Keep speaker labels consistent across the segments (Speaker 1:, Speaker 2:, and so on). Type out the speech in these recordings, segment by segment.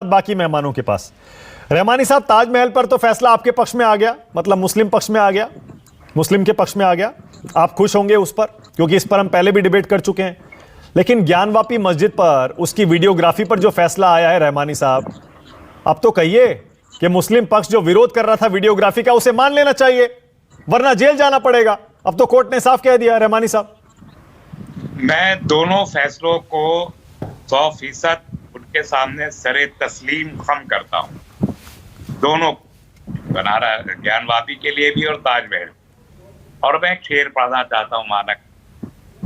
Speaker 1: बाकी मेहमानों के पास। रहमानी साहब, ताजमहल पर तो फैसला आपके पक्ष में आ गया, मतलब मुस्लिम पक्ष में आ गया, मुस्लिम के पक्ष में आ गया। आप खुश होंगे उस पर, क्योंकि इस पर हम पहले भी डिबेट कर चुके हैं। लेकिन ज्ञानवापी मस्जिद पर उसकी वीडियोग्राफी पर जो फैसला आया है रहमानी साहब, अब तो कहिए कि मुस्लिम पक्ष जो विरोध कर रहा था वीडियोग्राफी का, उसे मान लेना चाहिए, वरना जेल जाना पड़ेगा। अब तो कोर्ट ने साफ कह दिया। रहमानी साहब,
Speaker 2: मैं दोनों फैसलों को 100% उनके सामने सरे तस्लीम खम करता हूं, दोनों बना रहा, ज्ञानवापी के लिए भी और ताजमहल। और मैं एक शेर पढ़ना चाहता हूं मानक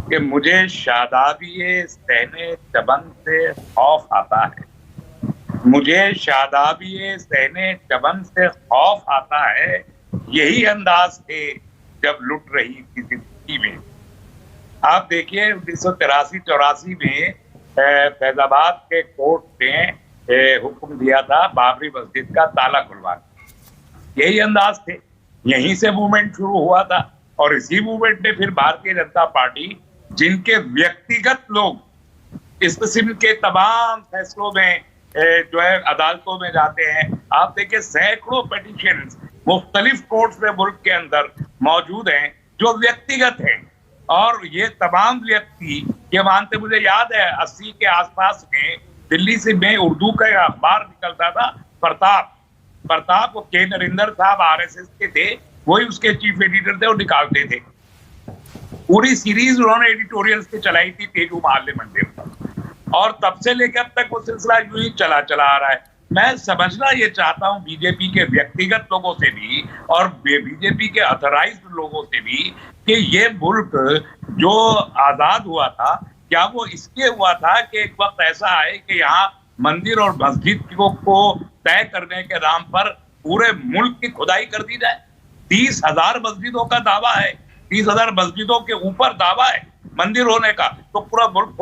Speaker 2: कि मुझे शादाबी सहने चबन से खौफ आता है, मुझे शादाबी सहने चबन से खौफ आता है, यही अंदाज थे जब लुट रही थी जिंदगी में। आप देखिए 1983-84 में फैजाबाद के कोर्ट ने हुक्म दिया था बाबरी मस्जिद का ताला खुलवाने, यही अंदाज थे, यहीं से मूवमेंट शुरू हुआ था। और इसी मूवमेंट ने फिर भारतीय जनता पार्टी, जिनके व्यक्तिगत लोग इस किस्म के तमाम फैसलों में जो है अदालतों में जाते हैं, आप देखिए सैकड़ों पिटीशन मुख्तलिफ कोर्ट्स में मुल्क के अंदर मौजूद हैं जो व्यक्तिगत हैं। और ये तमाम व्यक्ति ये मानते, मुझे याद है 80 के आसपास में दिल्ली से में उर्दू का अखबार निकलता था, प्रताप वो के नरेंद्र साहब आरएसएस के थे, वही उसके चीफ एडिटर थे और निकालते थे। पूरी सीरीज उन्होंने एडिटोरियल्स की चलाई थी तेजू मोहल्ले मंदिर पर, और तब से लेकर अब तक वो सिलसिला यूं ही चला आ रहा है। मैं समझना ये चाहता हूं बीजेपी के व्यक्तिगत लोगों से भी और बीजेपी के ऑथराइज्ड लोगों से भी कि ये मुल्क जो आजाद हुआ था, क्या वो इसलिए हुआ था कि एक वक्त ऐसा आए कि यहाँ मंदिर और मस्जिद को तय करने के नाम पर पूरे मुल्क की खुदाई कर दी जाए। 30,000 मस्जिदों का दावा है, 30,000 मस्जिदों के ऊपर दावा है मंदिर होने का, तो पूरा मुल्क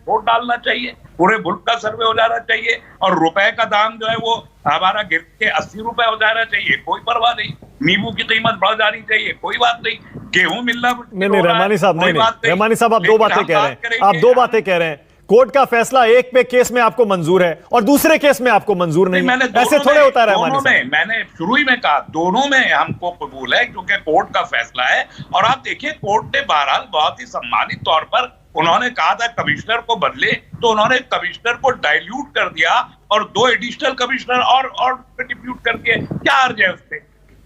Speaker 2: वोट डालना चाहिए, पूरे मुल्क का सर्वे हो जाना चाहिए, और रुपए का दाम जो है वो हमारा गिर के 80 रुपए हो जाना चाहिए, कोई परवाह नहीं। नींबू की कीमत बढ़ जानी चाहिए, कोई बात नहीं। गेहूं मिलना
Speaker 1: नहीं रहमानी साहब, नहीं रहमानी साहब, आप दो बातें कह रहे हैं, आप दो बातें कह रहे हैं। कोर्ट का फैसला एक पे केस में आपको मंजूर है और दूसरे केस में आपको मंजूर नहीं, ऐसे थोड़े होता है रहमानी साहब।
Speaker 2: मैंने शुरू ही में कहा दोनों में हमको कबूल है क्योंकि कोर्ट का फैसला है। और आप देखिए कोर्ट ने बहरहाल बहुत ही सम्मानित तौर पर, उन्होंने कहा था कमिश्नर को बदले, तो उन्होंने कमिश्नर को डाइल्यूट कर दिया और 2 एडिशनल कमिश्नर और डिप्यूट करके, क्या अर्ज है उससे?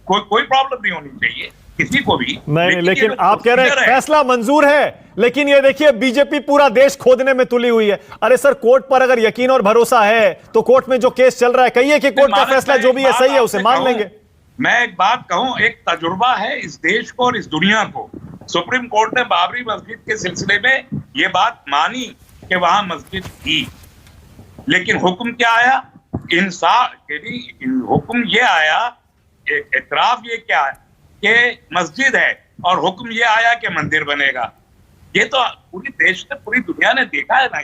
Speaker 2: कोई प्रॉब्लम नहीं होनी चाहिए किसी को भी।
Speaker 1: नहीं, लेकिन आप कह रहे हैं फैसला मंजूर है, लेकिन ये देखिए बीजेपी पूरा देश खोदने में तुली हुई है। अरे सर, कोर्ट पर अगर यकीन और भरोसा है तो कोर्ट में जो केस चल रहा है, कहिए कि कोर्ट का फैसला जो भी है सही है, उसे मान लेंगे।
Speaker 2: मैं एक बात कहूं, एक तजुर्बा है इस देश को और इस दुनिया को। सुप्रीम कोर्ट ने बाबरी मस्जिद के सिलसिले में ये बात मानी कि वहां मस्जिद थी, लेकिन हुक्म क्या आया? इंसाफ, हुक्म ये आया, इतराफ ये क्या है कि मस्जिद है, और हुक्म ये आया कि मंदिर बनेगा। ये तो पूरी देश ने, पूरी दुनिया ने देखा है ना।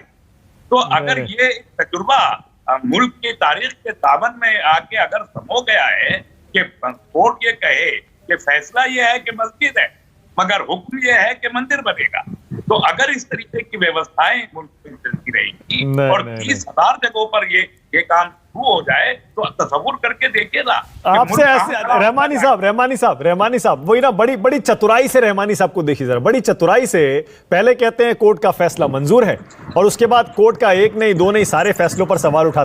Speaker 2: तो अगर ये तजुर्बा मुल्क की तारीख के दामन में आके अगर समो गया है कि कोर्ट ये कहे कि फैसला ये है कि मस्जिद है मगर हुक्म ये है कि मंदिर बनेगा, तो अगर इस तरीके की व्यवस्थाएं मुल्क में चलती रहेगी और 30,000 जगहों पर ये काम शुरू हो जाए, तो तसव्वुर करके देखिए ना।
Speaker 1: आपसे ऐसे रहमानी साहब वही ना, बड़ी चतुराई से रहमानी साहब को देखिए जरा, बड़ी चतुराई से पहले कहते हैं कोर्ट का फैसला मंजूर है और उसके बाद कोर्ट का एक नहीं, दो नहीं, सारे फैसलों पर सवाल उठाते